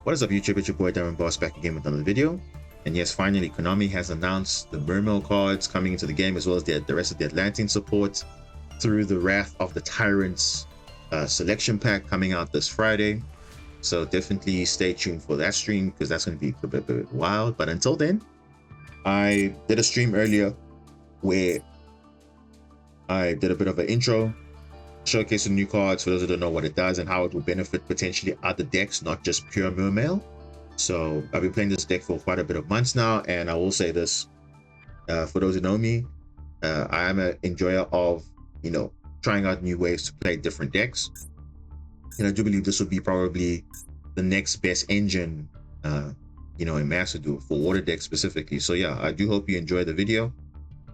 What is up, YouTube? It's your boy Darren Boss back again with another video. And yes, finally, Konami has announced the Mermail cards coming into the game, as well as the rest of the Atlantean support through the Wrath of the Tyrants selection pack coming out this Friday. So definitely stay tuned for that stream, because that's going to be a bit wild. But until then, I did a stream earlier where I did a bit of an intro, showcasing new cards for those who don't know what it does and how it will benefit potentially other decks, not just pure Mermail. So I've been playing this deck for quite a bit of months now, and I will say this, for those who know me, I am an enjoyer of, trying out new ways to play different decks. And I do believe this will be probably the next best engine, in masterduel for water decks specifically. So yeah, I do hope you enjoy the video.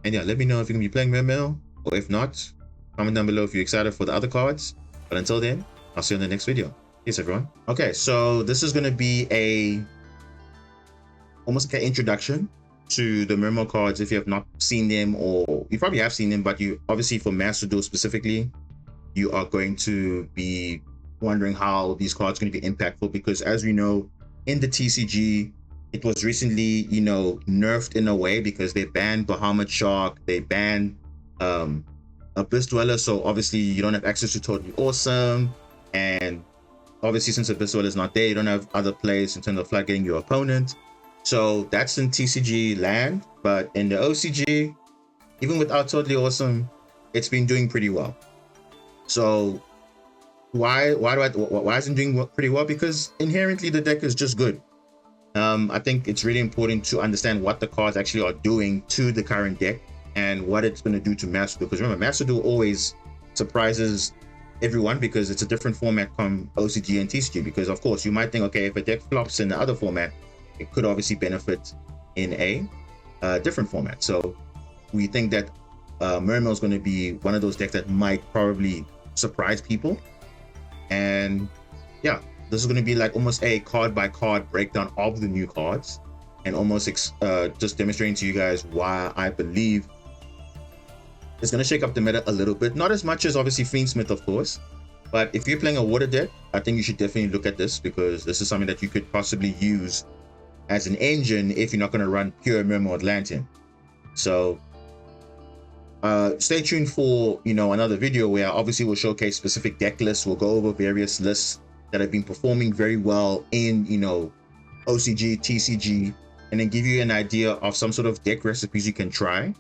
And yeah, let me know if you're gonna be playing Mermail, or if not, comment down below if you're excited for the other cards. But until then, I'll see you in the next video. Peace, everyone. Okay, so this is going to be almost like an introduction to the Mermail cards if you have not seen them, or you probably have seen them, but you obviously, for Master Duel specifically, you are going to be wondering how these cards are going to be impactful, because as we know, in the TCG, it was recently, nerfed in a way, because they banned Bahamut Shark, they banned Abyss Dweller, so obviously you don't have access to Totally Awesome, and obviously since Abyss Dweller is not there, you don't have other plays in terms of floodgating your opponent. So that's in TCG land, but in the OCG, even without Totally Awesome, it's been doing pretty well. So why is it doing pretty well? Because inherently the deck is just good. I think it's really important to understand what the cards actually are doing to the current deck and what it's going to do to Master Duel. Because remember, Master Duel always surprises everyone, because it's a different format from OCG and TCG. Because of course you might think, okay, if a deck flops in the other format, it could obviously benefit in a different format. So we think that Mermail is going to be one of those decks that might probably surprise people. And yeah, this is going to be like almost a card by card breakdown of the new cards, and almost just demonstrating to you guys why I believe it's going to shake up the meta a little bit. Not as much as obviously Fiendsmith, of course, but if you're playing a water deck, I think you should definitely look at this, because this is something that you could possibly use as an engine if you're not going to run pure Mermail Atlantean. So stay tuned for another video where obviously we'll showcase specific deck lists. We'll go over various lists that have been performing very well in OCG, TCG, and then give you an idea of some sort of deck recipes you can try,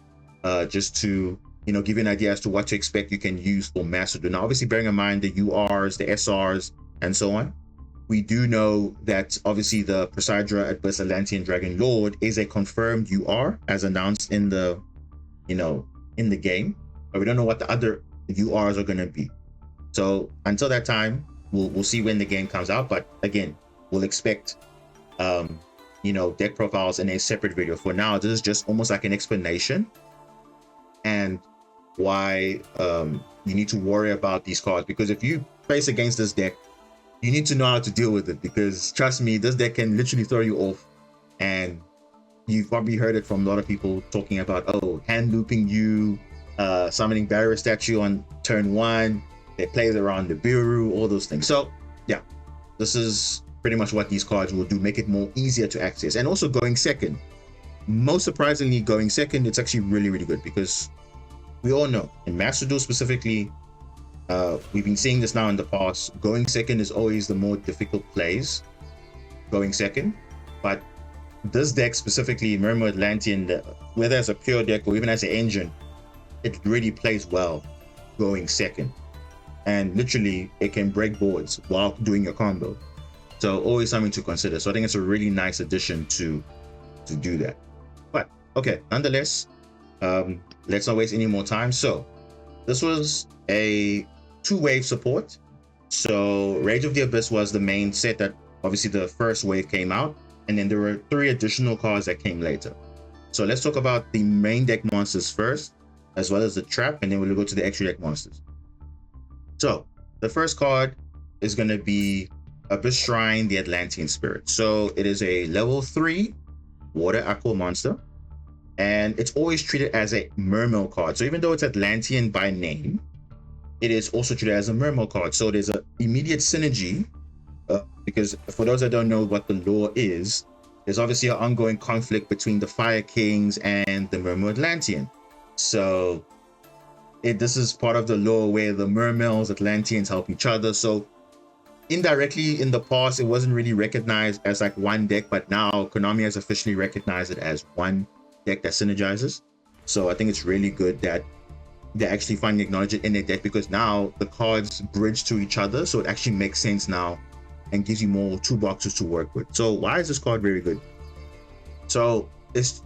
just to give you an idea as to what to expect you can use for Master Duel. Now, obviously bearing in mind the URs, the SRs, and so on, we do know that obviously the Presidra Abyss Atlantean Dragon Lord is a confirmed UR as announced in the in the game, but we don't know what the other URs are going to be. So until that time, we'll see when the game comes out. But again, we'll expect deck profiles in a separate video. For now, this is just almost like an explanation and why you need to worry about these cards, because if you face against this deck, you need to know how to deal with it, because trust me, this deck can literally throw you off. And you've probably heard it from a lot of people talking about, hand looping you, summoning barrier statue on turn 1, they plays around the Biru, all those things. So yeah, this is pretty much what these cards will do, make it more easier to access. And also going second, most surprisingly, going second, it's actually really good, because we all know in Master Duel specifically, we've been seeing this now in the past, going second is always the more difficult plays, going second. But this deck specifically, Mermail Atlantean, whether as a pure deck or even as an engine, it really plays well going second, and literally it can break boards while doing your combo. So always something to consider. So I think it's a really nice addition to do that. But okay, nonetheless, let's not waste any more time. So this was a 2-wave support. So Rage of the Abyss was the main set that obviously the first wave came out, and then there were 3 additional cards that came later. So let's talk about the main deck monsters first, as well as the trap, and then we'll go to the extra deck monsters. So the first card is going to be Abyss Shrine, the Atlantean Spirit. So it is a level 3 water aqua monster, and it's always treated as a Mermail card. So even though it's Atlantean by name, it is also treated as a Mermail card. So there's an immediate synergy because for those that don't know what the lore is, there's obviously an ongoing conflict between the Fire Kings and the Mermail Atlantean. So this is part of the lore where the Mermails Atlanteans help each other. So indirectly in the past, it wasn't really recognized as like one deck, but now Konami has officially recognized it as one deck that synergizes. So I think it's really good that they actually finally acknowledge it in their deck, because now the cards bridge to each other, so it actually makes sense now and gives you more toolboxes to work with. So why is this card very good? So it's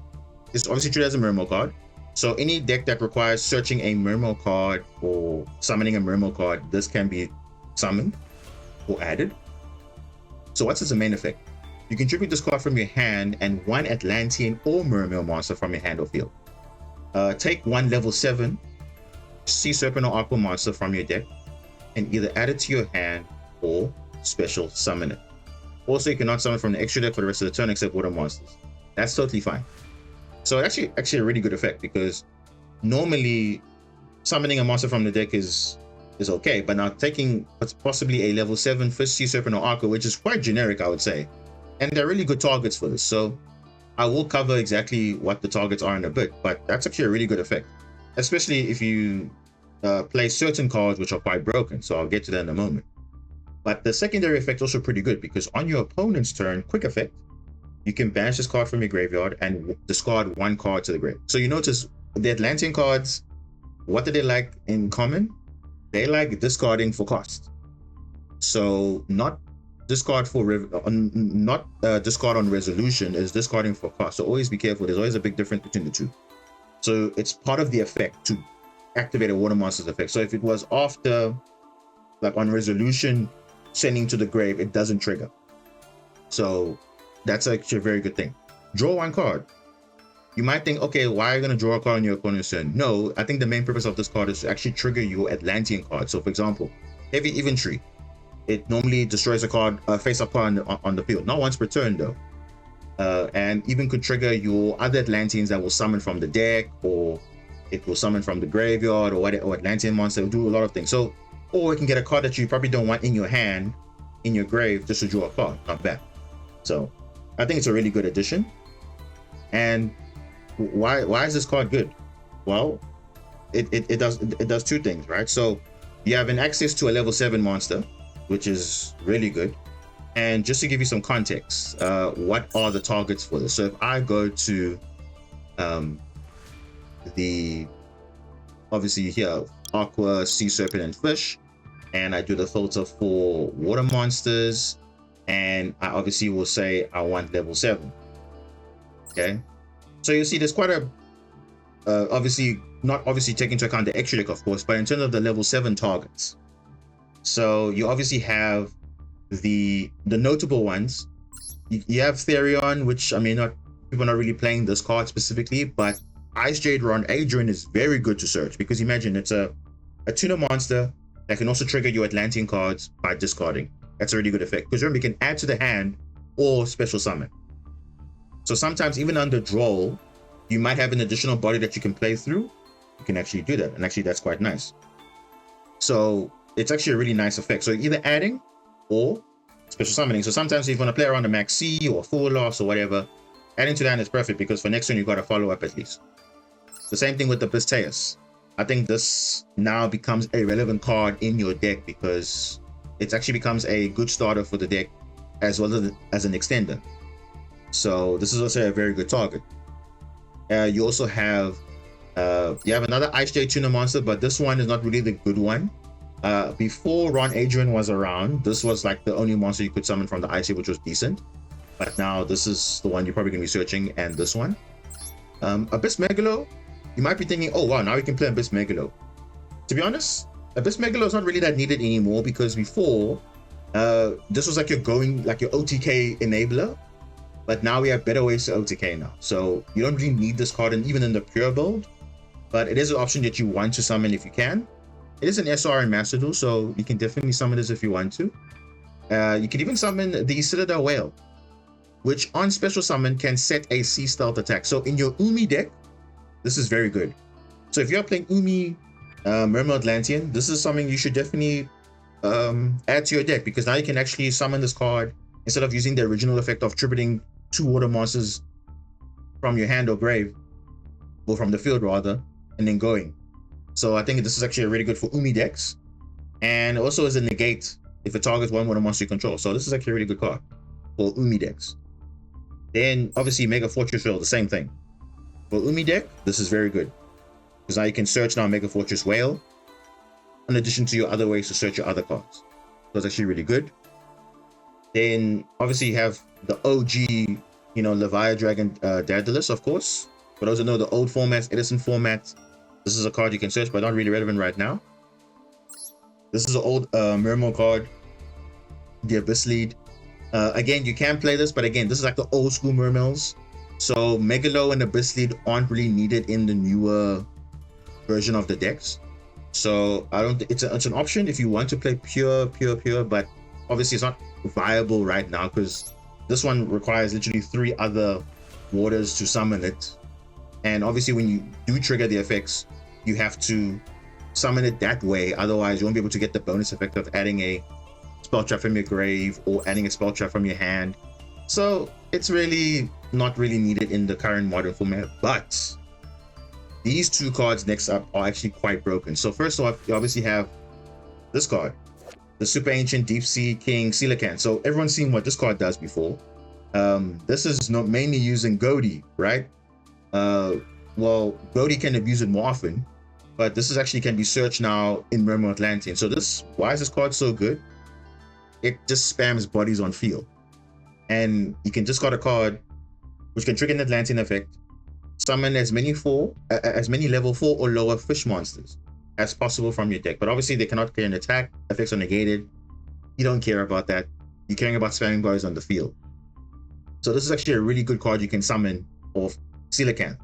obviously treated as a Mermail card. So any deck that requires searching a Mermail card or summoning a Mermail card, this can be summoned or added. So what's its main effect? You can tribute this card from your hand and one Atlantean or Mermail monster from your hand or field. Take one level 7 Sea Serpent or Aqua monster from your deck and either add it to your hand or special summon it. Also, you cannot summon from the extra deck for the rest of the turn except water monsters. That's totally fine. So it's actually a really good effect, because normally summoning a monster from the deck is okay, but now taking possibly a level 7 Fish, Sea Serpent or Aqua, which is quite generic, I would say, and they're really good targets for this. So I will cover exactly what the targets are in a bit, but that's actually a really good effect, especially if you play certain cards which are quite broken. So I'll get to that in a moment. But the secondary effect is also pretty good, because on your opponent's turn, quick effect, you can banish this card from your graveyard and discard one card to the grave. So you notice the Atlantean cards, what do they like in common? They like discarding for cost. So not discard for discard on resolution, is discarding for cost. So always be careful. There's always a big difference between the two. So it's part of the effect to activate a water monster's effect. So if it was after, like on resolution, sending to the grave, it doesn't trigger. So that's actually a very good thing. Draw one card. You might think, okay, why are you going to draw a card on your opponent's turn? No, I think the main purpose of this card is to actually trigger your Atlantean card. So for example, Heavy Infantry, it normally destroys a card, face-up card on the field. Not once per turn though. And even could trigger your other Atlanteans that will summon from the deck, or it will summon from the graveyard, or Atlantean monster. It will do a lot of things. So, or it can get a card that you probably don't want in your hand, in your grave, just to draw a card. Not bad. So I think it's a really good addition. And why is this card good? Well, it does two things, right? So you have an access to a level 7 monster, which is really good. And just to give you some context, what are the targets for this? So if I go to obviously here, Aqua, Sea Serpent, and Fish, and I do the filter for water monsters, and I obviously will say I want level 7. Okay, so you see there's quite a not obviously taking into account the extra deck, of course, but in terms of the level 7 targets. So you obviously have the notable ones. You have Therion, which I mean, people are not really playing this card specifically, but Ice Jade Ron Adrian is very good to search, because imagine it's a tuner monster that can also trigger your Atlantean cards by discarding. That's a really good effect, because remember, you can add to the hand or special summon. So sometimes even under draw, you might have an additional body that you can play through. You can actually do that, and actually that's quite nice. So it's actually a really nice effect. So either adding or special summoning. So sometimes if you want to play around a Max C or full loss or whatever, adding to that is perfect, because for next turn you got a follow up at least. The same thing with the Pisteus. I think this now becomes a relevant card in your deck, because it actually becomes a good starter for the deck as well as an extender. So this is also a very good target. You also have another Ice Jade Tuner monster, but this one is not really the good one. Before Ron Adrian was around, this was like the only monster you could summon from the Ice Jade, which was decent. But now this is the one you're probably going to be searching, and this one. Abyss Megalo, you might be thinking, oh wow, now we can play Abyss Megalo. To be honest, Abyss Megalo is not really that needed anymore, because before, this was like your OTK enabler. But now we have better ways to OTK now. So you don't really need this card, and even in the pure build, but it is an option that you want to summon if you can. It is an SR and Master Duel, so you can definitely summon this if you want to. You can even summon the Citadel Whale, which on special summon can set a sea stealth attack. So in your Umi deck, this is very good. So if you're playing Umi Mermail Atlantean, this is something you should definitely add to your deck, because now you can actually summon this card instead of using the original effect of tributing 2 water monsters from your hand or grave, or from the field rather, and then going. So I think this is actually really good for Umi decks, and also as a negate if it targets 1 water monster you control. So this is actually a really good card for Umi decks. Then obviously Mega Fortress Whale, the same thing. For Umi deck, this is very good, because now you can search now Mega Fortress Whale, in addition to your other ways to search your other cards. So it's actually really good. Then obviously you have the OG, Leviathan Dragon Daedalus, of course. For those who know the old formats, Edison format, this is a card you can search, but not really relevant right now. This is an old Mermail card, the Abyss Lead. Again, you can play this, but again, this is like the old school Mermails. So Megalo and Abyss Lead aren't really needed in the newer version of the decks. So I don't. It's an option if you want to play pure, but obviously it's not viable right now, because this one requires literally 3 other waters to summon it, and obviously when you do trigger the effects, you have to summon it that way. Otherwise, you won't be able to get the bonus effect of adding a spell trap from your grave or adding a spell trap from your hand. So it's really not really needed in the current modern format. But these 2 cards next up are actually quite broken. So first off, you obviously have this card, the Super Ancient Deep Sea King Coelacanth. So everyone's seen what this card does before. This is not mainly using Goaty, right? Well, Goaty can abuse it more often, but this is actually can be searched now in Mermail Atlantean. So why is this card so good? It just spams bodies on field, and you can discard a card which can trigger an Atlantean effect, summon as many level 4 or lower fish monsters as possible from your deck. But obviously they cannot get an attack, effects are negated. You don't care about that. You're caring about spamming bodies on the field. So this is actually a really good card you can summon of Coelacanth.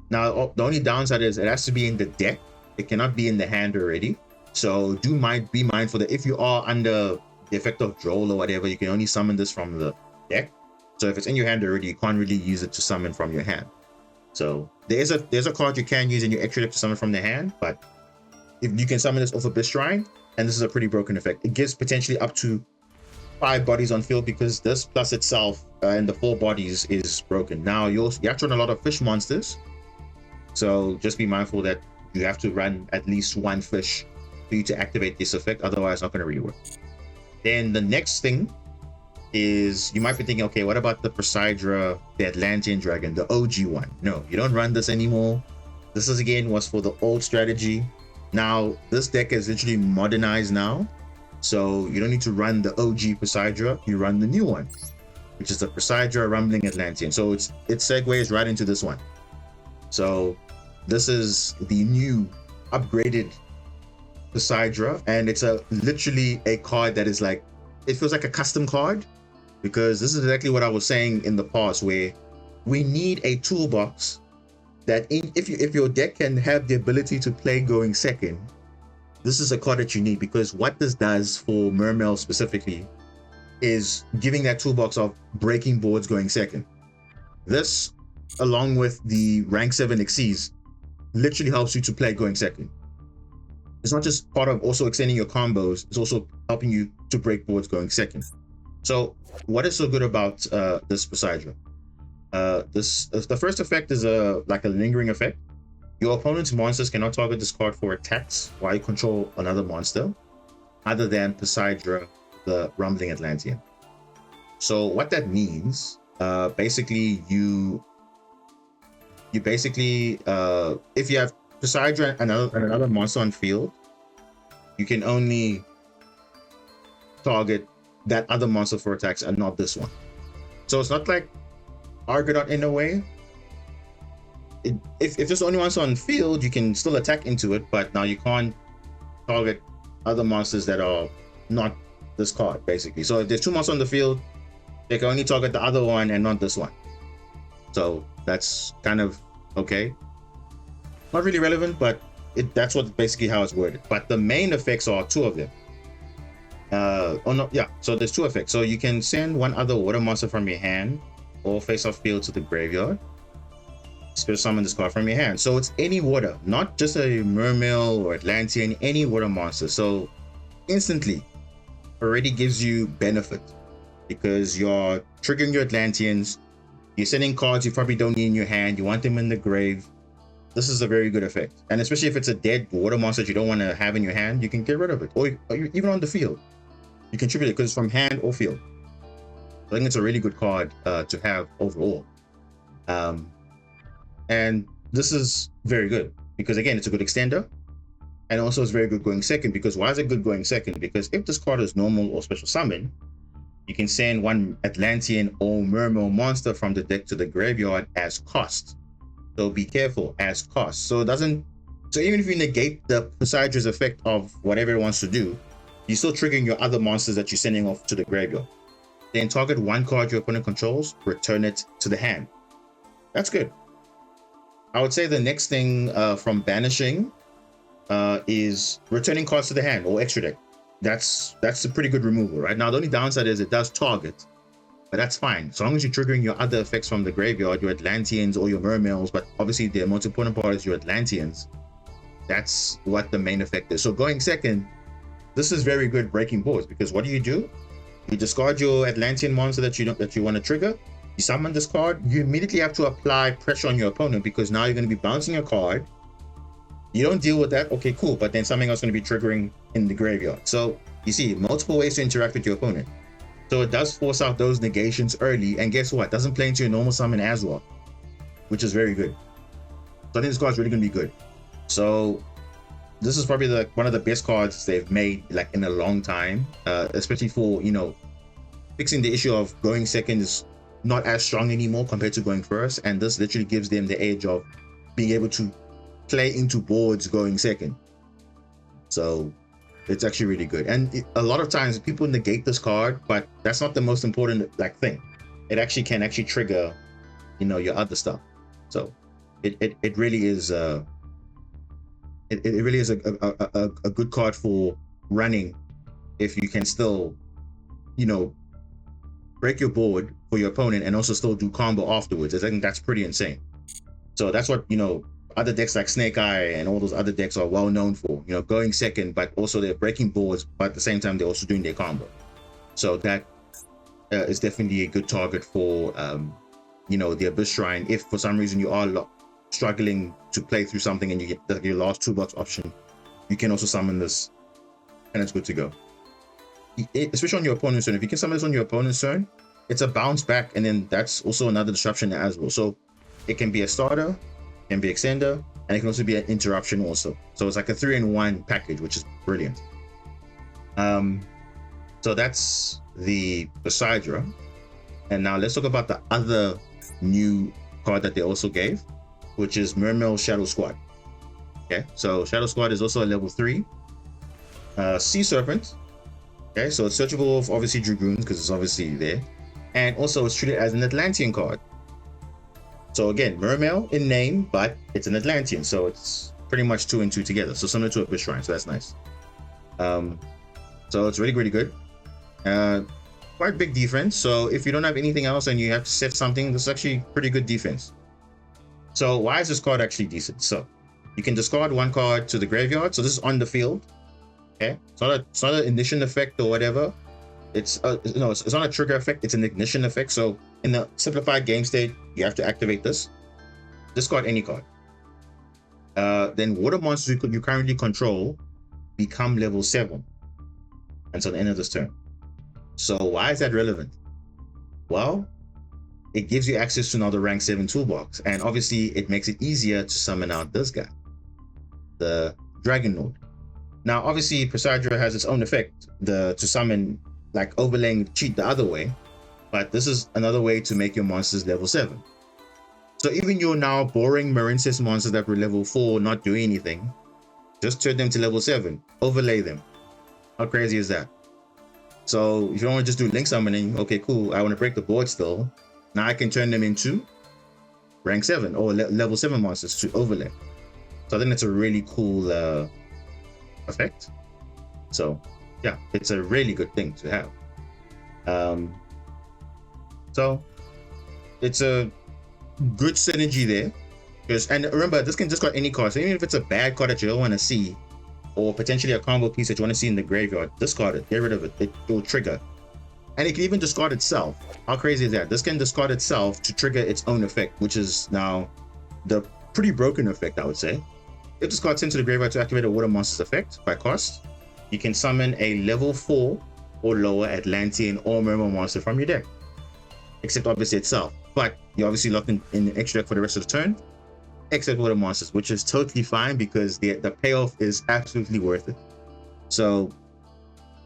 Now the only downside is it has to be in the deck. It cannot be in the hand already. So be mindful that if you are under the effect of Droll or whatever, you can only summon this from the deck. So if it's in your hand already, you can't really use it to summon from your hand. So there's a card you can use in your extra deck to summon from the hand, but if you can summon this off Abyss Shrine, and this is a pretty broken effect. It gives potentially up to 5 bodies on field, because this plus itself and the 4 bodies is broken. Now you have to run a lot of fish monsters, so just be mindful that you have to run at least 1 fish for you to activate this effect, otherwise it's not going to rework. Then the next thing is, you might be thinking, okay, what about the Poseidra, the Atlantean Dragon, the OG one? No, you don't run this anymore. This is again was for the old strategy. Now this deck is literally modernized now, so you don't need to run the OG Poseidra, you run the new one, which is the Poseidra Rumbling Atlantean. So it segues right into this one. So this is the new upgraded Poseidra, and it's literally a card that is like, it feels like a custom card, because this is exactly what I was saying in the past, where we need a toolbox that if your deck can have the ability to play going second, this is a card that you need, because what this does for Mermail specifically is giving that toolbox of breaking boards going second. This, along with the rank 7 Xyz, literally helps you to play going second. It's not just part of also extending your combos, it's also helping you to break boards going second. So what is so good about this Poseidra? The first effect is like a lingering effect. Your opponent's monsters cannot target this card for attacks while you control another monster other than Poseidra, the Rumbling Atlantean. So what that means, basically you basically, if you have Poseidra and another monster on field, you can only target that other monster for attacks and not this one. So it's not like Argonaut in a way. If there's only monster on field, you can still attack into it, but now you can't target other monsters that are not this card, basically. So if there's 2 monsters on the field, they can only target the other one and not this one. So that's kind of okay. Not really relevant, but that's what basically how it's worded. But the main effects are 2 of them. So there's 2 effects. So you can send 1 other water monster from your hand or face off field to the graveyard. Special summon this card from your hand. So it's any water, not just a Mermail or Atlantean, any water monster. So instantly already gives you benefit because you're triggering your Atlanteans. You're sending cards you probably don't need in your hand. You want them in the grave. This is a very good effect. And especially if it's a dead water monster that you don't want to have in your hand, you can get rid of it. Or even on the field, you can tribute it because it's from hand or field. I think it's a really good card to have overall. And this is very good because, again, it's a good extender. And also it's very good going second because why is it good going second? Because if this card is normal or special summon, you can send one Atlantean or Mermail monster from the deck to the graveyard as cost. So be careful, as cost. So even if you negate the Poseidra's effect of whatever it wants to do, you're still triggering your other monsters that you're sending off to the graveyard. Then target one card your opponent controls, return it to the hand. That's good. I would say the next thing from banishing is returning cards to the hand or extra deck. That's a pretty good removal, right? Now the only downside is it does target, but that's fine. So long as you're triggering your other effects from the graveyard, your Atlanteans or your Mermails, but obviously the most important part is your Atlanteans. That's what the main effect is. So going second, this is very good breaking boards because what do? You discard your Atlantean monster that you want to trigger. You summon this card. You immediately have to apply pressure on your opponent because now you're going to be bouncing a card. You don't deal with that, okay, cool, but then something else is going to be triggering in the graveyard. So you see multiple ways to interact with your opponent. So it does force out those negations early, and guess what? It doesn't play into your normal summon as well, which is very good. So I think this card's really going to be good. So this is probably one of the best cards they've made like in a long time, especially for, fixing the issue of going second is not as strong anymore compared to going first, and this literally gives them the edge of being able to play into boards going second. So it's actually really good. And a lot of times people negate this card, but that's not the most important thing. It actually can trigger, your other stuff. So it really is it really is a good card for running if you can still, break your board for your opponent and also still do combo afterwards. I think that's pretty insane. So that's what, other decks like Snake Eye and all those other decks are well known for, going second, but also they're breaking boards, but at the same time, they're also doing their combo. So that is definitely a good target for, the Abyss Shrine. If for some reason you are struggling to play through something and you get your last toolbox option, you can also summon this and it's good to go. Especially on your opponent's turn. If you can summon this on your opponent's turn, it's a bounce back, and then that's also another disruption as well. So it can be a starter, can be extender, and it can also be an interruption also. So it's like a 3-in-1 package, which is brilliant. So that's the Poseidra. And now let's talk about the other new card that they also gave, which is Mermail Shadow Squad. Okay, so Shadow Squad is also a level 3 Sea Serpent. Okay, so it's searchable of obviously Dragoons because it's obviously there, and also it's treated as an Atlantean card. So again, Mermail in name, but it's an Atlantean, so it's pretty much 2 and 2 together. So similar to a Abyss Shrine, so that's nice. So it's really, really good. Quite big defense. So if you don't have anything else and you have to set something, this is actually pretty good defense. So why is this card actually decent? So you can discard one card to the graveyard. So this is on the field. Okay, it's not an ignition effect or whatever. It's not a trigger effect. It's an ignition effect. So in the simplified game state, you have to activate this. Discard any card. Then water monsters you currently control become level 7 until the end of this turn. So why is that relevant? Well, it gives you access to another rank 7 toolbox, and obviously it makes it easier to summon out this guy, the Dragon Lord. Now, obviously, Poseidra has its own effect to summon, like overlaying cheat the other way, but this is another way to make your monsters level 7. So even your now boring Marincess monsters that were level 4 not doing anything, just turn them to level 7, overlay them. How crazy is that? So if you don't want to just do link summoning, okay, cool, I want to break the board still. Now I can turn them into rank 7 or level 7 monsters to overlay. So I think that's a really cool effect. So yeah, it's a really good thing to have. So it's a good synergy there. And remember, this can just got any card. So even if it's a bad card that you don't want to see, or potentially a combo piece that you want to see in the graveyard, discard it, get rid of it. It will trigger. And it can even discard itself. How crazy is that? This can discard itself to trigger its own effect, which is now the pretty broken effect, I would say. If this card's sent to the graveyard to activate a water monster's effect by cost, you can summon a level 4 or lower Atlantean or Mermail monster from your deck, except obviously itself. But you're obviously locked in the extra deck for the rest of the turn, except water monsters, which is totally fine because the payoff is absolutely worth it. So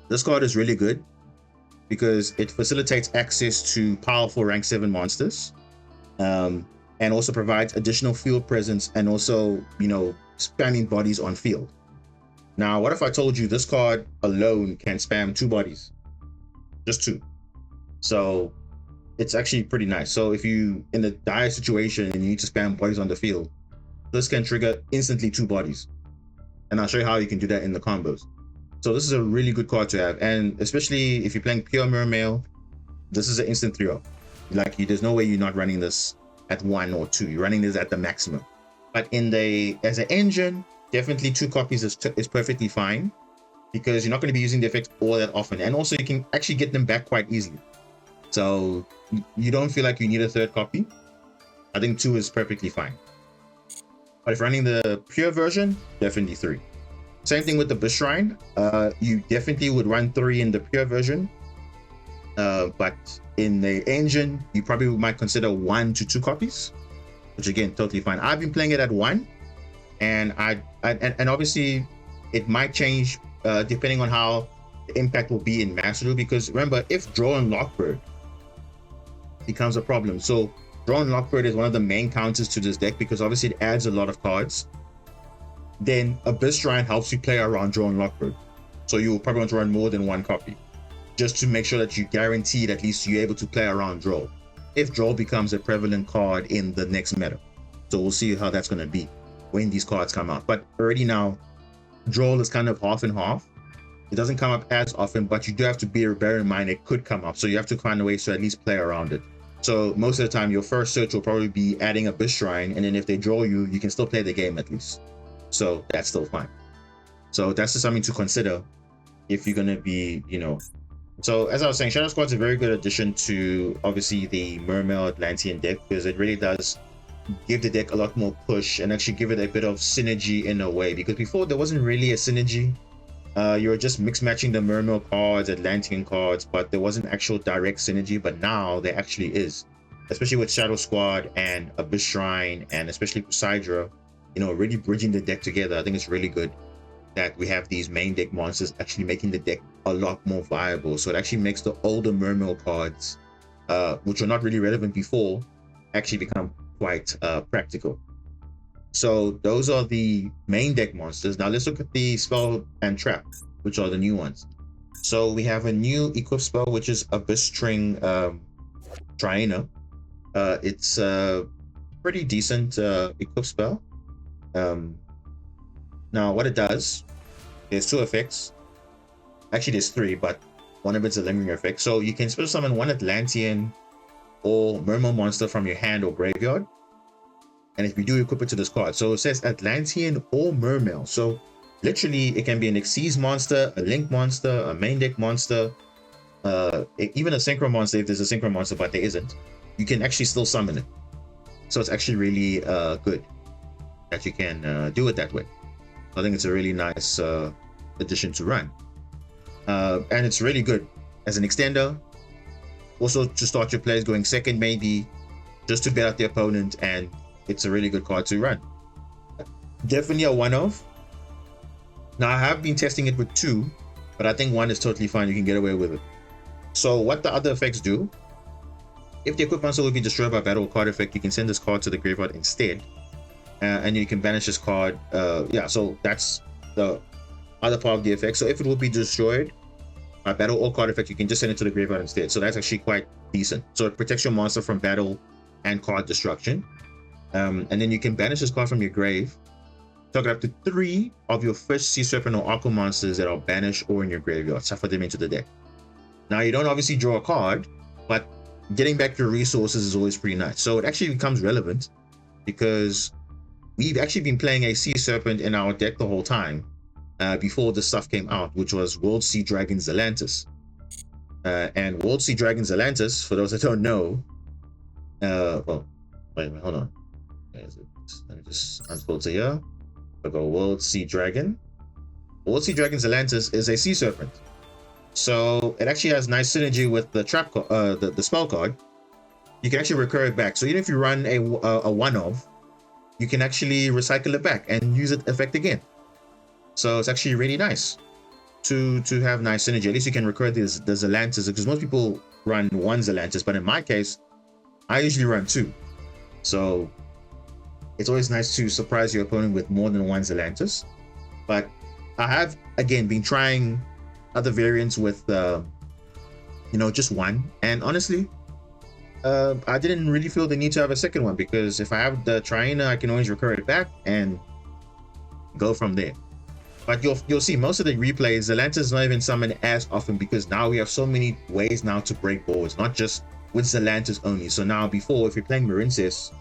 this card is really good because it facilitates access to powerful rank 7 monsters, and also provides additional field presence and also, you know, spamming bodies on field. Now, what if I told you this card alone can spam 2 bodies? Just 2. So it's actually pretty nice. So if you in a dire situation and you need to spam bodies on the field, this can trigger instantly 2 bodies. And I'll show you how you can do that in the combos. So this is a really good card to have, and especially if you're playing pure Mermail, this is an instant 3-0. Like, there's no way you're not running this at 1 or 2. You're running this at the maximum. But as an engine, definitely 2 copies is perfectly fine, because you're not going to be using the effects all that often, and also you can actually get them back quite easily. So you don't feel like you need a 3rd copy. I think 2 is perfectly fine. But if running the pure version, definitely 3. Same thing with the Abyss Shrine. You definitely would run 3 in the pure version, but in the engine, you probably might consider 1 to 2 copies, which again, totally fine. I've been playing it at 1, and and obviously it might change depending on how the impact will be in Master, because remember, if Draw and Lockbird becomes a problem, so Draw and Lockbird is one of the main counters to this deck because obviously it adds a lot of cards. Then Abyss Shrine helps you play around Draw and Lockbird, so you will probably want to run more than 1 copy, just to make sure that you guaranteed at least you're able to play around Draw, if Draw becomes a prevalent card in the next meta. So we'll see how that's going to be when these cards come out. But already now, Draw is kind of half and half. It doesn't come up as often, but you do have to bear in mind it could come up, so you have to find a way to at least play around it. So most of the time, your first search will probably be adding Abyss Shrine, and then if they draw you, you can still play the game at least. So that's still fine. So that's just something to consider if you're going to be, you know. So as I was saying, Shadow Squad's a very good addition to obviously the Mermail Atlantean deck, because it really does give the deck a lot more push and actually give it a bit of synergy in a way, because before there wasn't really a synergy. You were just mix matching the Mermail cards, Atlantean cards, but there wasn't actual direct synergy. But now there actually is, especially with Shadow Squad and Abyss Shrine, and especially Poseidra, you know, really bridging the deck together. I think it's really good that we have these main deck monsters actually making the deck a lot more viable. So it actually makes the older Mermail cards, which were not really relevant before, actually become quite practical. So those are the main deck monsters. Now let's look at the spell and trap, which are the new ones. So we have a new equip spell, which is Abyss String Triana. It's a pretty decent equip spell. Now what it does, there's 2 effects. Actually there's 3, but one of it's a lingering effect. So you can special summon 1 Atlantean or Mermail monster from your hand or graveyard, and if you do, equip it to this card. So it says Atlantean or Mermail. So literally it can be an Xyz monster, a Link monster, a main deck monster, even a Synchro monster if there's a Synchro monster, but there isn't. You can actually still summon it. So it's actually really good that you can do it that way. I think it's a really nice addition to run. And it's really good as an extender. Also to start your plays going second, maybe just to bet out the opponent, and it's a really good card to run. Definitely a one-off. Now I have been testing it with 2, but I think 1 is totally fine. You can get away with it. So what the other effects do, if the equipped monster will be destroyed by battle card effect, you can send this card to the graveyard instead, and you can banish this card. So that's the other part of the effect. So if it will be destroyed by battle or card effect, you can just send it to the graveyard instead. So that's actually quite decent. So it protects your monster from battle and card destruction. And then you can banish this card from your grave. Target up to 3 of your fish, sea serpent, or aqua monsters that are banished or in your graveyard. Shuffle them into the deck. Now you don't obviously draw a card, but getting back your resources is always pretty nice. So it actually becomes relevant because we've actually been playing a sea serpent in our deck the whole time, before this stuff came out, which was World Sea Dragons Atlantis. And World Sea Dragons Atlantis, for those that don't know, well, wait a minute, hold on. Where is it? Let me just unfilter here. I'll go World Sea Dragon. World Sea Dragons Atlantis is a sea serpent. So it actually has nice synergy with the trap, the spell card. You can actually recur it back. So even if you run a one-of, you can actually recycle it back and use it effect again. So it's actually really nice to have nice synergy. At least you can recur the Atlantis, because most people run one Atlantis, but in my case, I usually run two. So it's always nice to surprise your opponent with more than one Atlantis. But I have, again, been trying other variants with, just one. And honestly, I didn't really feel the need to have a second one, because if I have the Triana, I can always recur it back and go from there. But you'll see most of the replays, Atlantis is not even summoned as often, because now we have so many ways now to break boards, not just with Atlantis only. So now before, if you're playing Marincess,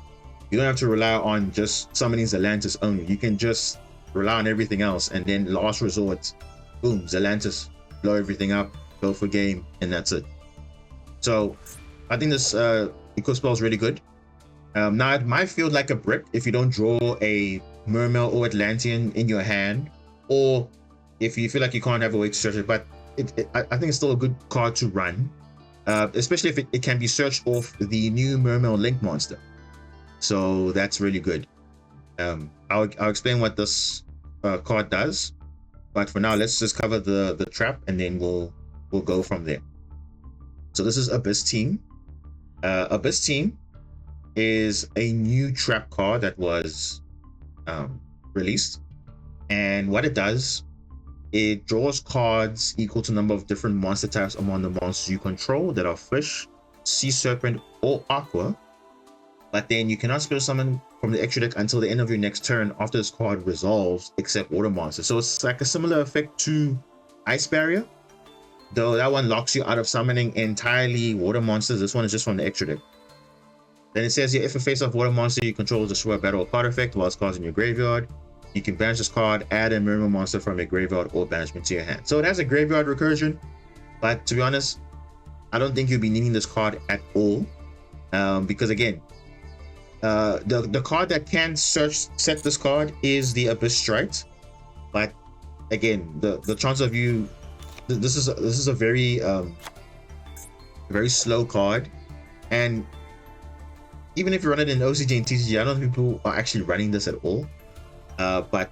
you don't have to rely on just summoning Atlantis only. You can just rely on everything else, and then last resort, boom, Atlantis, blow everything up, go for game, and that's it. So I think this eco spell is really good. Now it might feel like a brick if you don't draw a Mermail or Atlantean in your hand, or if you feel like you can't have a way to search it, but I think it's still a good card to run, especially if it can be searched off the new Mermail Link monster. So that's really good. I'll explain what this card does, but for now, let's just cover the trap, and then we'll go from there. So this is Abyss Team. Abyss Team is a new trap card that was released, and what it does, it draws cards equal to number of different monster types among the monsters you control that are fish, sea serpent, or aqua. But then you cannot special summon from the extra deck until the end of your next turn after this card resolves, except water monsters. So it's like a similar effect to Ice Barrier, though that one locks you out of summoning entirely water monsters. This one is just from the extra deck. Then it says here, if a face-off water monster you control destroy a battle or card effect while it's cards in your graveyard, you can banish this card, add a Mermail monster from your graveyard or banishment to your hand. So it has a graveyard recursion, but to be honest, I don't think you'll be needing this card at all, because again, the card that can set this card is the Abyss Strike. But again, the chance of you, this is a very slow card, and even if you run it in OCG and TCG, I don't think people are actually running this at all. But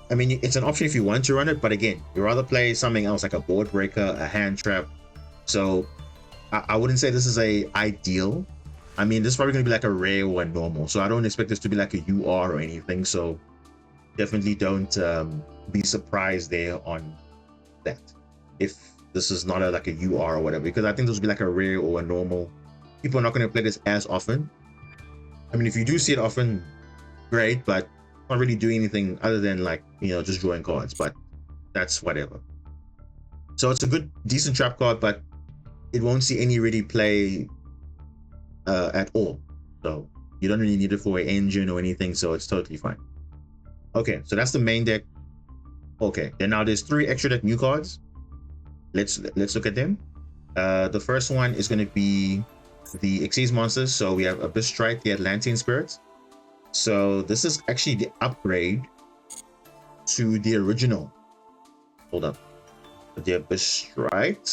I mean, it's an option if you want to run it, but again, you'd rather play something else like a board breaker, a hand trap. So I wouldn't say this is a ideal. I mean, this is probably going to be like a rare or a normal, so I don't expect this to be like a UR or anything. So definitely don't be surprised there on that if this is not like a UR or whatever, because I think this will be like a rare or a normal. People are not going to play this as often. I mean, if you do see it often, great, but not really doing anything other than like, just drawing cards, but that's whatever. So it's a good, decent trap card, but it won't see any really play at all. So you don't really need it for an engine or anything, so it's totally fine. Okay, so that's the main deck. Okay, then now there's 3 extra deck new cards. Let's look at them. The first one is going to be the Xyz monsters. So we have Abyss Strike, the Atlantean Spirits. So this is actually the upgrade to the original. Hold up. The Abyss Strike,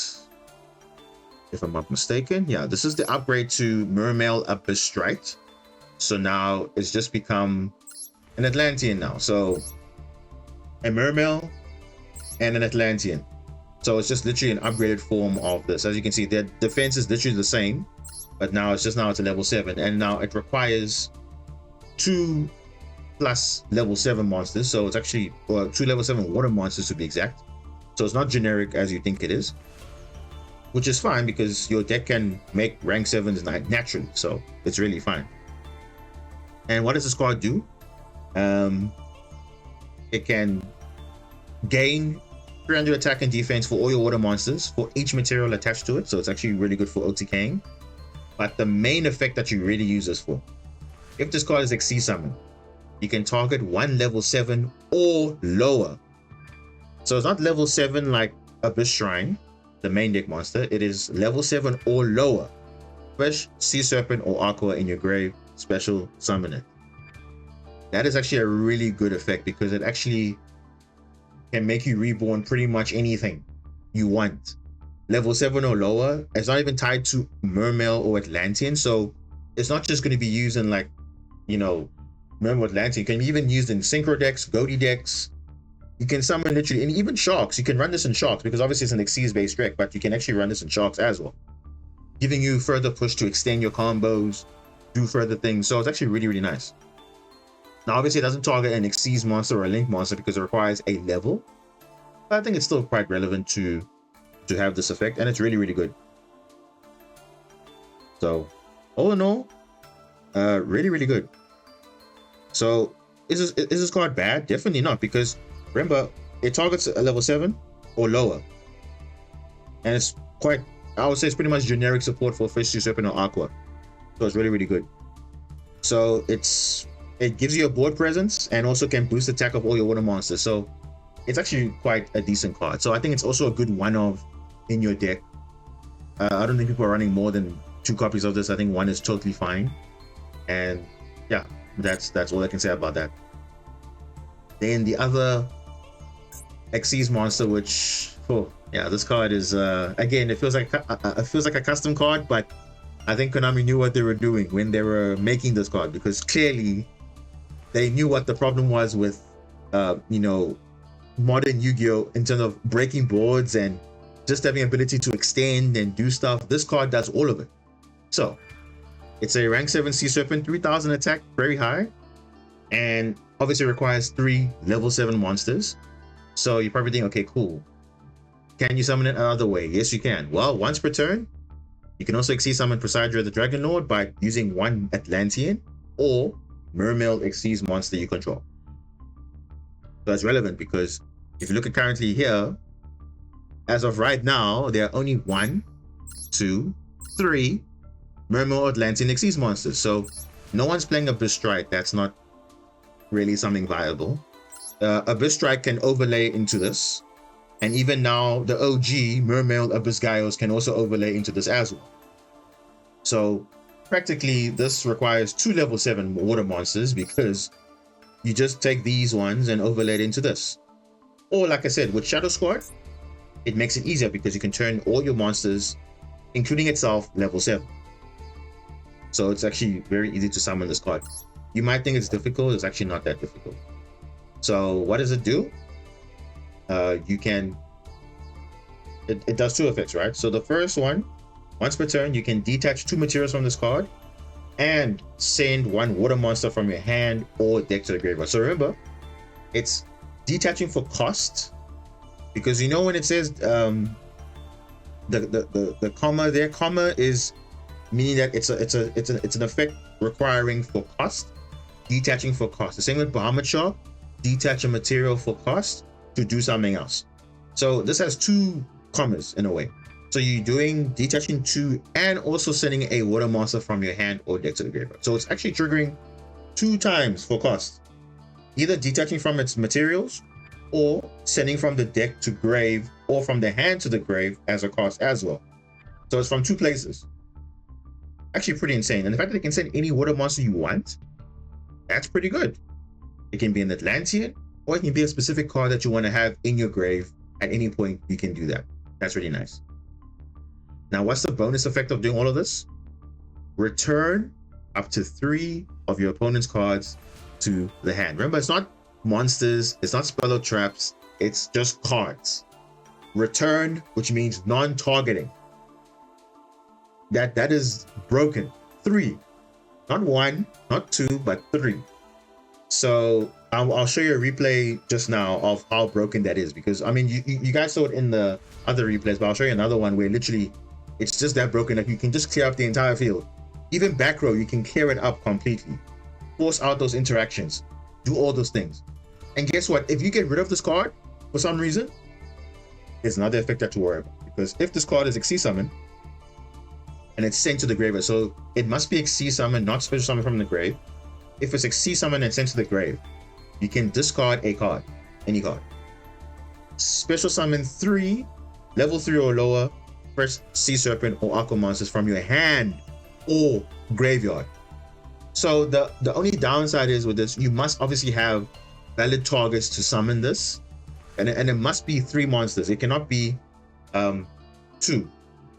if I'm not mistaken. Yeah, this is the upgrade to Mermail Abyss Strike. So now it's just become an Atlantean now. So a Mermail and an Atlantean. So it's just literally an upgraded form of this. As you can see, their defense is literally the same, but now it's a level 7, and now it requires 2 plus level 7 monsters. So it's actually 2 level 7 water monsters to be exact. So it's not generic as you think it is, which is fine because your deck can make rank 7s naturally. So it's really fine. And what does this card do? It can gain 300 attack and defense for all your water monsters for each material attached to it. So it's actually really good for OTKing. But the main effect that you really use this for, if this card is Xyz summon, you can target 1 level 7 or lower So it's not level 7 like Abyss Shrine, the main deck monster. It is level 7 or lower. Fish, Sea Serpent, or Aqua in your grave, special summon it. That is actually a really good effect because it actually can make you reborn pretty much anything you want. Level 7 or lower. It's not even tied to Mermail or Atlantean, so it's not just going to be used in like, you know, Mermail Atlantean. It can be even used in Synchro decks, Goaty decks. You can summon literally, and even Sharks. You can run this in Sharks because obviously it's an Xyz based deck, but you can actually run this in Sharks as well, giving you further push to extend your combos, do further things. So it's actually really, really nice. Now, obviously, it doesn't target an Xyz monster or a Link monster because it requires a level, but I think it's still quite relevant to have this effect, and it's really, really good. So, all in all, really, really good. So, is this card bad? Definitely not, because remember, it targets a level 7 or lower, and it's quite, I would say it's pretty much generic support for Fish, Sea Serpent, or Aqua. So it's really, really good. So it gives you a board presence and also can boost attack of all your water monsters. So it's actually quite a decent card. So I think it's also a good one-of in your deck. I don't think people are running more than 2 copies of this. I think 1 is totally fine. And yeah, that's all I can say about that. Then the other Xyz monster, which, oh yeah, this card is again, it feels like a custom card, but I think Konami knew what they were doing when they were making this card, because clearly they knew what the problem was with you know, modern Yu-Gi-Oh! In terms of breaking boards and just having ability to extend and do stuff. This card does all of it. So it's a rank 7 Sea Serpent, 3000 attack, very high, and obviously requires 3 level 7 monsters. So you're probably thinking, okay, cool. Can you summon it another way? Yes, you can. Well, once per turn, you can also Xyz summon Poseidon the Dragon Lord by using 1 Atlantean or Mermail Xyz monster you control. So that's relevant because if you look at currently here, as of right now, there are only 1, 2, 3 Mermail Atlantean Xyz monsters. So no one's playing Abyss Strike. That's not really something viable. Abyss Strike can overlay into this. And even now, the OG Mermail Abyss Gyos can also overlay into this as well. So practically, this requires 2 level 7 water monsters because you just take these ones and overlay it into this. Or like I said, with Shadow Squad, it makes it easier because you can turn all your monsters, including itself, level 7. So it's actually very easy to summon this card. You might think it's difficult. It's actually not that difficult. So what does it do? You can, it does 2 effects, right? So the first one, once per turn, you can detach 2 materials from this card and send 1 water monster from your hand or deck to the graveyard. So remember, it's detaching for cost, because you know when it says the comma there, comma is meaning that it's an effect requiring for cost, detaching for cost. The same with Bahamut Shah, detach a material for cost to do something else. So this has 2 commas in a way. So you're doing detaching 2 and also sending a water monster from your hand or deck to the graveyard. So it's actually triggering 2 times for cost, either detaching from its materials or sending from the deck to grave or from the hand to the grave as a cost as well. So it's from 2 places. Actually pretty insane. And the fact that it can send any water monster you want, that's pretty good. It can be an Atlantean, or it can be a specific card that you want to have in your grave. At any point, you can do that. That's really nice. Now, what's the bonus effect of doing all of this? Return up to 3 of your opponent's cards to the hand. Remember, it's not monsters, it's not spell or traps, it's just cards. Return, which means non-targeting. That is broken. 3. Not 1, not 2, but 3. So I'll show you a replay just now of how broken that is, because I mean you guys saw it in the other replays, but I'll show you another one where literally it's just that broken that you can just clear up the entire field. Even back row, you can clear it up completely, force out those interactions, do all those things. And guess what? If you get rid of this card for some reason, it's another effect that to worry about, because if this card is Xyz summon and it's sent to the graveyard, so it must be Xyz summon, not special summon from the grave. If it's Xyz summon and sent to the grave, you can discard a card, any card. special summon 3 level 3 or lower first sea serpent or aqua monsters from your hand or graveyard. So the only downside is with this, you must obviously have valid targets to summon this, and it must be 3 monsters. It cannot be 2,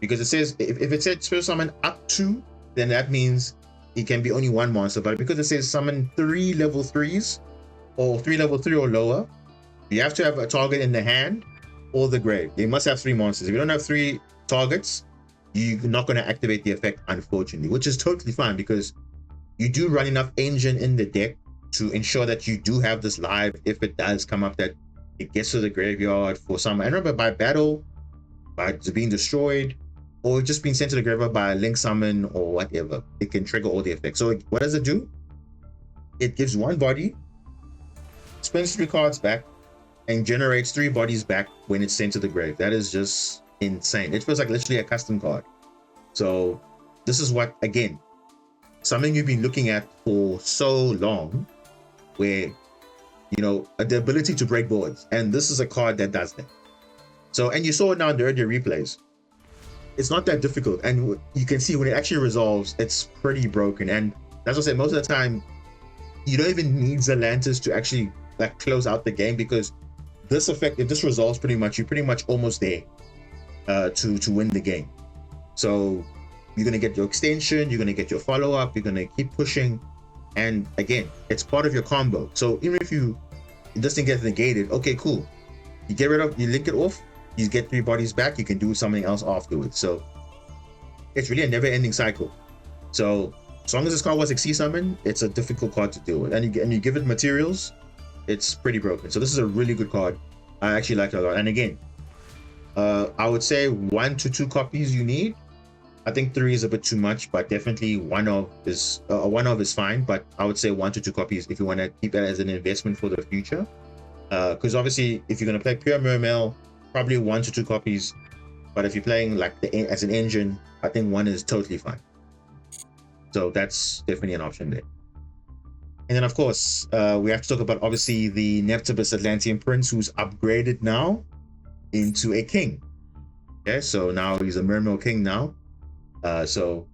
because it says if it said special summon up to, then that means it can be only 1 monster. But because it says summon 3 level 3s or 3 level 3 or lower, you have to have a target in the hand or the grave. You must have 3 monsters. If you don't have 3 targets, you're not going to activate the effect, unfortunately, which is totally fine, because you do run enough engine in the deck to ensure that you do have this live if it does come up that it gets to the graveyard for some. I remember by battle, by being destroyed, or just being sent to the graveyard by a link summon or whatever, it can trigger all the effects. So what does it do? It gives 1 body, spends 3 cards back, and generates 3 bodies back when it's sent to the grave. That is just insane. It feels like literally a custom card. So this is what, again, something you've been looking at for so long, where, you know, the ability to break boards, and this is a card that does that. So, and you saw it now in the earlier replays, it's not that difficult, and you can see when it actually resolves, it's pretty broken. And as I said, most of the time you don't even need Zelantis to actually like close out the game, because this effect, if this resolves, pretty much you're pretty much almost there to win the game. So you're going to get your extension, you're going to get your follow-up, you're going to keep pushing, and again, it's part of your combo. So even if this thing gets negated, okay, cool, you get rid of, you link it off, you get 3 bodies back, you can do something else afterwards. So it's really a never-ending cycle. So as long as this card was Xyz summon, it's a difficult card to deal with, and you give it materials, it's pretty broken. So this is a really good card. I actually like it a lot. And again, I would say 1 to 2 copies you need. I think 3 is a bit too much, but definitely one of is fine. But I would say 1 to 2 copies if you want to keep it as an investment for the future. Because obviously, if you're going to play pure Mermail, probably 1 to 2 copies. But if you're playing like as an engine, I think 1 is totally fine. So that's definitely an option there. And then of course, we have to talk about obviously the Neptibus Atlantean Prince, who's upgraded now into a king. Okay, so now he's a Mermail king now. So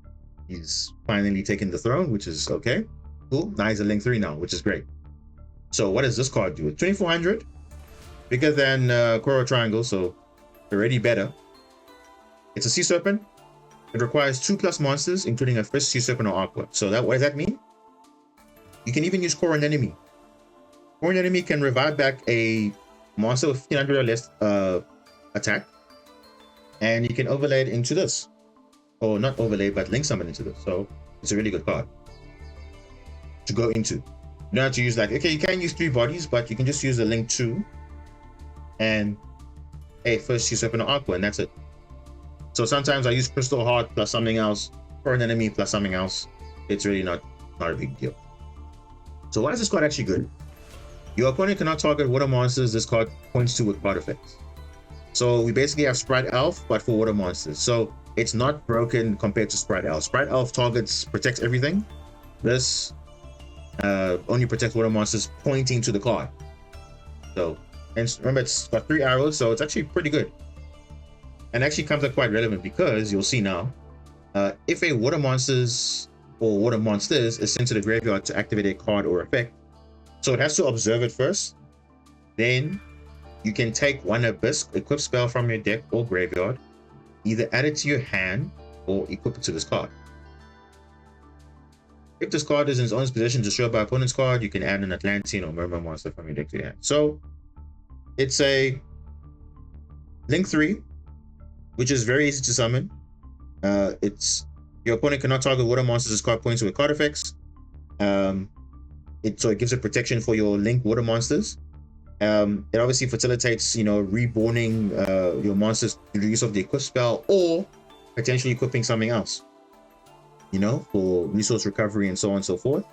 he's finally taken the throne, which is okay. Cool. Now he's a link 3 now, which is great. So what does this card do? 2400, bigger than Coral Triangle, so already better. It's a Sea Serpent. It requires 2+ monsters, including a first Sea Serpent or Aqua. So what does that mean? You can even use Coral Enemy. Coral Enemy can revive back a monster with 1500 or less attack, and you can overlay it into this. Or not overlay, but link summon into this. So it's a really good card to go into. You don't have to use like, okay, you can use 3 bodies, but you can just use the link 2 and a first Sea Serpent or Aqua, and that's it. So sometimes I use Crystal Heart plus something else, or an enemy plus something else. It's really not a big deal. So why is this card actually good? Your opponent cannot target water monsters this card points to with card effects. So we basically have Sprite Elf, but for water monsters. So it's not broken compared to Sprite Elf. Sprite Elf protects everything. This only protects water monsters pointing to the card. So, and remember, it's got 3 arrows, so it's actually pretty good. And actually comes up quite relevant, because you'll see now, if a water monsters or water monsters is sent to the graveyard to activate a card or effect, so it has to observe it first. Then you can take 1 Abyss equip spell from your deck or graveyard, either add it to your hand or equip it to this card. If this card is in its own position to show up by opponent's card, you can add an Atlantean or Mermail monster from your deck to your hand. So it's a link 3, which is very easy to summon. It's your opponent cannot target water monsters as card points with card effects. So it gives a protection for your link water monsters. It obviously facilitates, reborning your monsters through the use of the equip spell, or potentially equipping something else, for resource recovery and so on and so forth.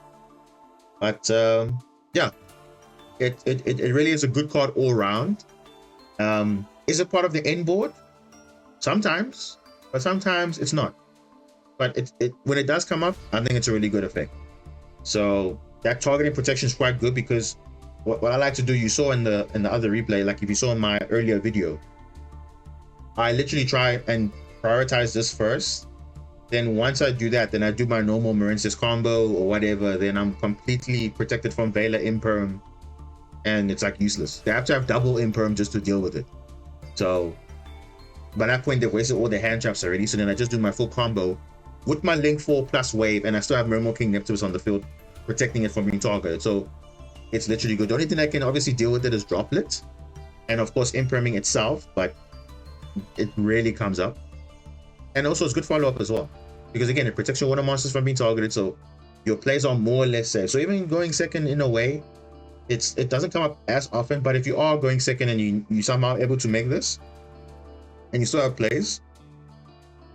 But yeah, it really is a good card all around. Is it part of the end board? Sometimes, but sometimes it's not. But when it does come up, I think it's a really good effect. So that targeting protection is quite good, because what I like to do, you saw in the other replay, like if you saw in my earlier video, I literally try and prioritize this first. Then once I do that, then I do my normal Marinsys combo or whatever. Then I'm completely protected from Vela Imperm, and it's like useless. They have to have double Imperm just to deal with it. So by that point, they've wasted all their hand traps already. So then I just do my full combo with my Link 4 plus Wave, and I still have Mermail King Neptunus on the field, protecting it from being targeted. So it's literally good. The only thing I can obviously deal with it is Droplet, and of course Imperming itself, but it rarely comes up. And also it's good follow-up as well, because again, it protects your water monsters from being targeted, so your plays are more or less safe. So even going second, in a way, it doesn't come up as often, but if you are going second and you somehow able to make this and you still have plays,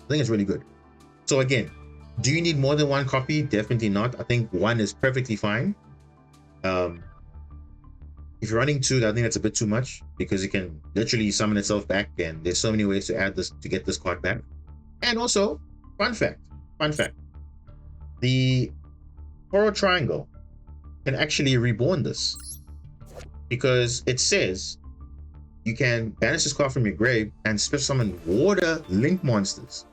I think it's really good. So again, do you need more than one copy? Definitely not. I think one is perfectly fine. If you're running two, I think that's a bit too much, because it can literally summon itself back, and there's so many ways to add this to get this card back. And also, fun fact, the Coral Triangle can actually reborn this, because it says you can banish this card from your grave and special summon water link monsters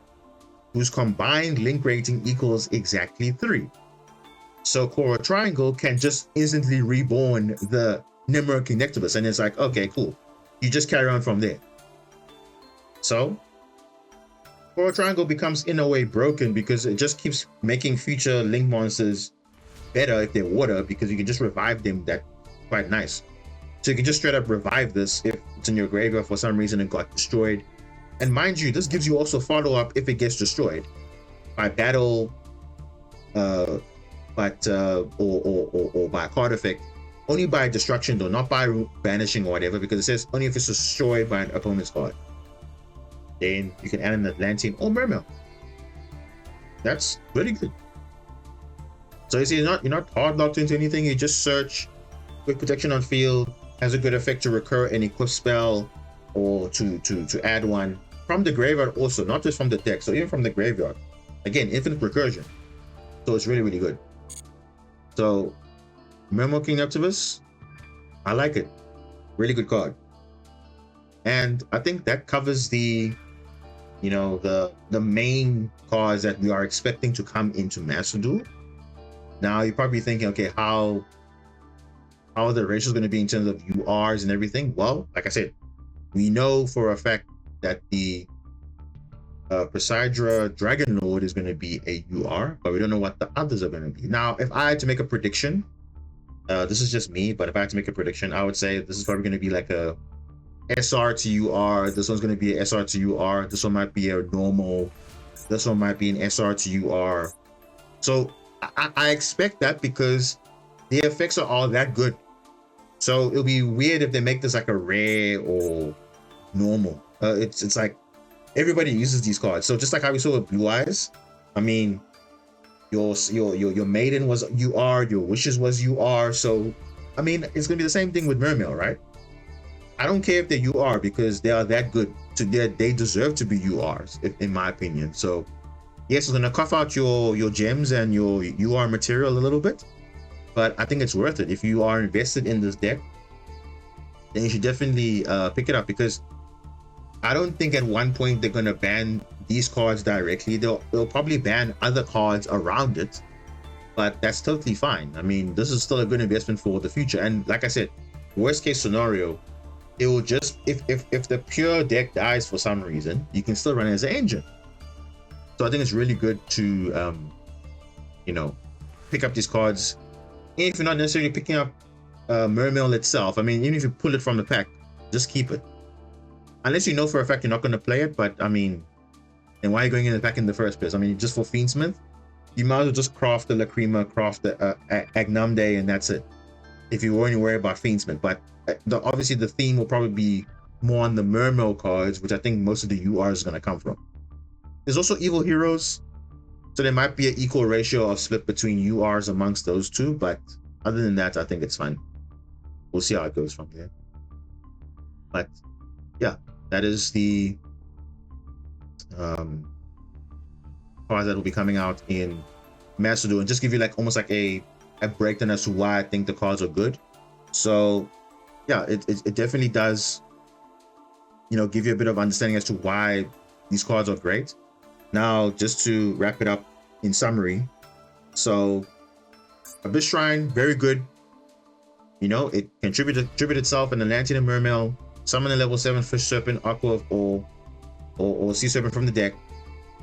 whose combined link rating equals exactly 3. So Coral Triangle can just instantly reborn the Nimmer Connectivus, and it's like, okay, cool. You just carry on from there. So Coral Triangle becomes in a way broken, because it just keeps making future link monsters better if they're water, because you can just revive them. That's quite nice. So you can just straight up revive this if it's in your graveyard for some reason and got destroyed. And mind you, this gives you also follow-up if it gets destroyed by battle, or by a card effect. Only by destruction though, not by banishing or whatever, because it says only if it's destroyed by an opponent's card. Then you can add an Atlantean or Mermail. That's really good. So you see, you're not hard locked into anything. You just search, quick protection on field, has a good effect to recur an equip spell or to add one from the graveyard also, not just from the deck. So even from the graveyard, again, infinite recursion. So it's really, really good. So Mermail King Neptunus, I like it. Really good card. And I think that covers the main cards that we are expecting to come into Master Duel. Now you're probably thinking, okay, how are the ratios going to be in terms of URs and everything? Well, like I said, we know for a fact that the Presidra Dragon Lord is going to be a UR, but we don't know what the others are going to be. Now, if I had to make a prediction, this is just me, but if I had to make a prediction, I would say this is probably going to be like a SR to UR. This one's going to be a SR to UR. This one might be a normal. This one might be an SR to UR. So I expect that, because the effects are all that good. So it'll be weird if they make this like a rare or normal. It's like everybody uses these cards. So just like how we saw with Blue Eyes, I mean, your Maiden was UR, your Wishes was UR. So I mean, it's gonna be the same thing with Mermail, right? I don't care if they're UR, because they are that good. They deserve to be URs, in my opinion. So yes, it's gonna cough out your gems and your UR material a little bit, but I think it's worth it. If you are invested in this deck, then you should definitely pick it up, because I don't think at one point they're gonna ban these cards directly. They'll probably ban other cards around it, but that's totally fine. I mean, this is still a good investment for the future. And like I said, worst case scenario, it will just, if the pure deck dies for some reason, you can still run it as an engine. So I think it's really good to pick up these cards. And if you're not necessarily picking up Mermail itself, I mean, even if you pull it from the pack, just keep it. Unless you know for a fact you're not going to play it, but I mean, then why are you going in the pack in the first place? I mean, just for Fiendsmith, you might as well just craft the Lacrima, craft the Agnumde, and that's it. If you weren't worried about Fiendsmith. But obviously the theme will probably be more on the Mermail cards, which I think most of the UR is going to come from. There's also Evil Heroes, so there might be an equal ratio of split between URs amongst those two, but other than that, I think it's fine. We'll see how it goes from there. But yeah, that is the cards that will be coming out in Master Duel, and just give you like almost like a breakdown as to why I think the cards are good. So yeah, it definitely does, give you a bit of understanding as to why these cards are great. Now, just to wrap it up in summary, so Abyss Shrine, very good. It can tribute itself an Atlantean and Mermail, summon a level 7 Fish Serpent, Aqua, or Sea Serpent from the deck.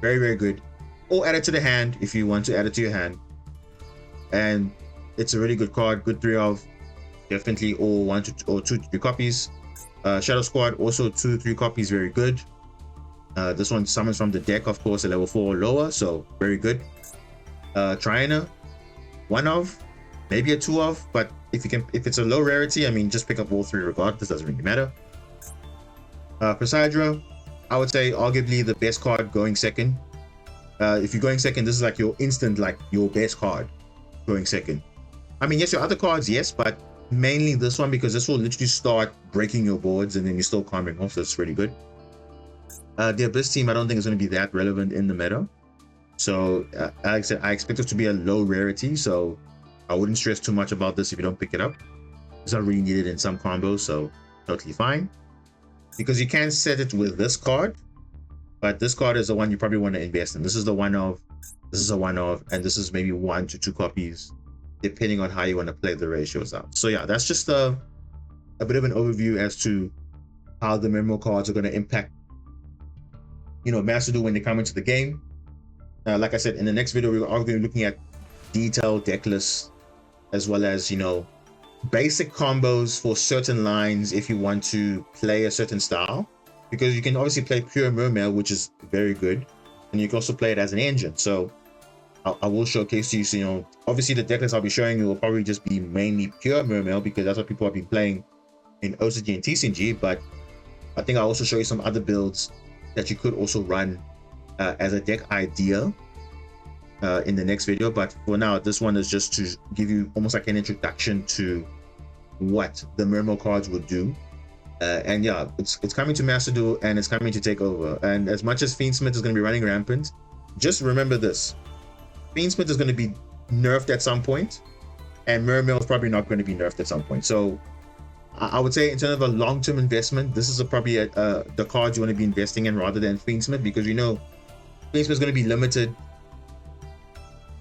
Very, very good. Or add it to the hand if you want to add it to your hand. And it's a really good card, good 3 of. Definitely all 1 or 2 to 3 copies. Shadow Squad, also 2 3 copies, very good. This one summons from the deck, of course, a level 4 or lower, so very good. Triana, 1 of, maybe a 2 of, but if it's a low rarity, I mean, just pick up all 3 regardless, doesn't really matter. Poseidra, I would say arguably the best card going second. If you're going second, this is like your instant, like your best card going second. I mean, yes, your other cards, yes, but mainly this one, because this will literally start breaking your boards and then you're still calming off, so it's really good. The Abyss team, I don't think is going to be that relevant in the meta. So, like I said, I expect it to be a low rarity, so I wouldn't stress too much about this if you don't pick it up. It's not really needed in some combos, so totally fine. Because you can set it with this card, but this card is the one you probably want to invest in. This is the 1 of, this is a 1 of, and this is maybe 1 to 2 copies, depending on how you want to play the ratios out. So yeah, that's just a bit of an overview as to how the Mermail cards are going to impact, Master Duel when they come into the game. Like I said, in the next video, we're going to be looking at detailed deck lists, as well as, basic combos for certain lines if you want to play a certain style. Because you can obviously play pure Mermail, which is very good, and you can also play it as an engine. So I will showcase to you. So, obviously the deck list I'll be showing you will probably just be mainly pure Mermail, because that's what people have been playing in OCG and TCG. But I think I'll also show you some other builds that you could also run as a deck idea in the next video. But for now, this one is just to give you almost like an introduction to what the Mermail cards would do. And yeah, it's coming to Master Duel, and it's coming to take over. And as much as Fiendsmith is going to be running rampant, just remember this: Fiendsmith is going to be nerfed at some point, and Mermail is probably not going to be nerfed at some point. So I would say, in terms of a long-term investment, this is probably the cards you want to be investing in rather than Fiendsmith, because Fiendsmith is going to be limited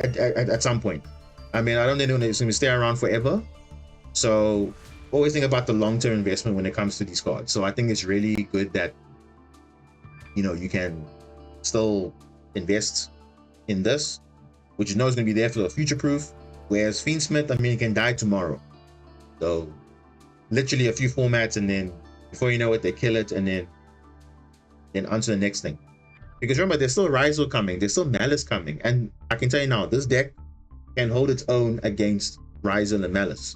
at some point. I mean, I don't think it's going to stay around forever. So always think about the long-term investment when it comes to these cards. So I think it's really good that you can still invest in this, which is going to be there for the future-proof. Whereas Fiendsmith, I mean, it can die tomorrow. So literally a few formats, and then before you know it, they kill it, and then on to the next thing. Because remember, there's still Rizal coming, there's still Malice coming, and I can tell you now, this deck can hold its own against Rizal and Malice.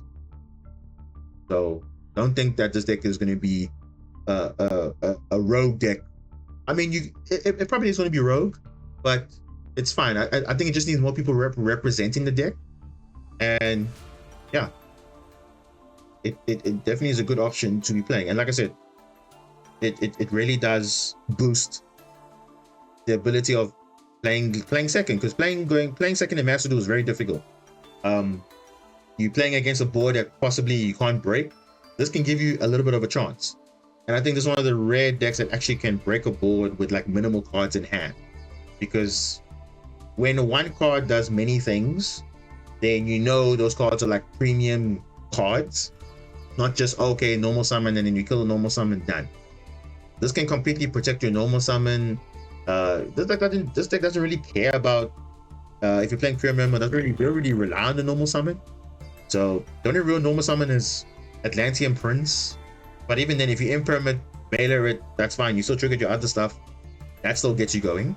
So don't think that this deck is going to be a rogue deck. I mean, it probably is going to be rogue, but it's fine. I think it just needs more people representing the deck, and yeah, it definitely is a good option to be playing. And like I said, it really does boost the ability of playing second, because playing second in Master Duel is very difficult. You're playing against a board that possibly you can't break. This can give you a little bit of a chance, and I think this is one of the rare decks that actually can break a board with like minimal cards in hand. Because when one card does many things, then those cards are like premium cards, not just okay, normal summon and then you kill a normal summon, done. This can completely protect your normal summon. This deck doesn't really care about if you're playing pure Mermail. Doesn't really rely on the normal summon. So the only real normal summon is Atlantean Prince. But even then, if you impermanent mailer it, that's fine. You still triggered your other stuff. That still gets you going.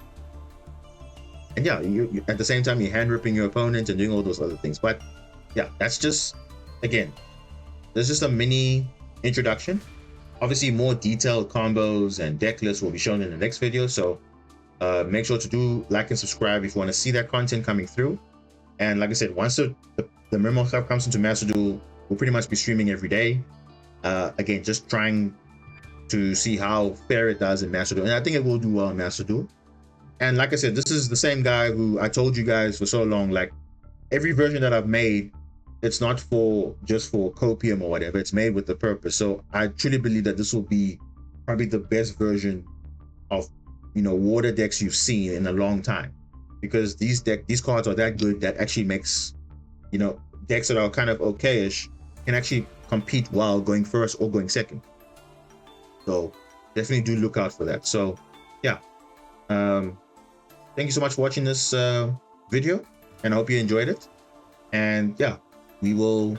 And yeah, you at the same time, you're hand ripping your opponent and doing all those other things. But yeah, that's just, again, there's just a mini introduction. Obviously, more detailed combos and deck lists will be shown in the next video. So make sure to do like and subscribe if you want to see that content coming through. And like I said, once the Mermail stuff comes into Master Duel, we'll pretty much be streaming every day. Again, just trying to see how fair it does in Master Duel. And I think it will do well in Master Duel. And like I said, this is the same guy who I told you guys for so long, like every version that I've made it's not for just for copium or whatever. It's made with the purpose. So I truly believe that this will be probably the best version of, you know, water decks you've seen in a long time, because these cards are that good that actually makes, you know, decks that are kind of okayish can actually compete while going first or going second. So definitely do look out for that. So yeah, thank you so much for watching this video, and I hope you enjoyed it. And yeah, we will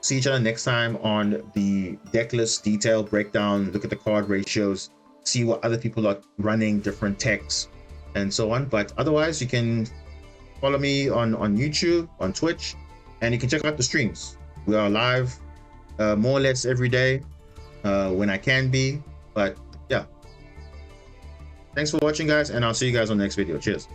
see each other next time on the deck list detail breakdown, look at the card ratios, see what other people are running, different techs, and so on. But otherwise, you can follow me on YouTube, on Twitch, and you can check out the streams. We are live more or less every day when I can be. But yeah, thanks for watching, guys, and I'll see you guys on the next video. Cheers.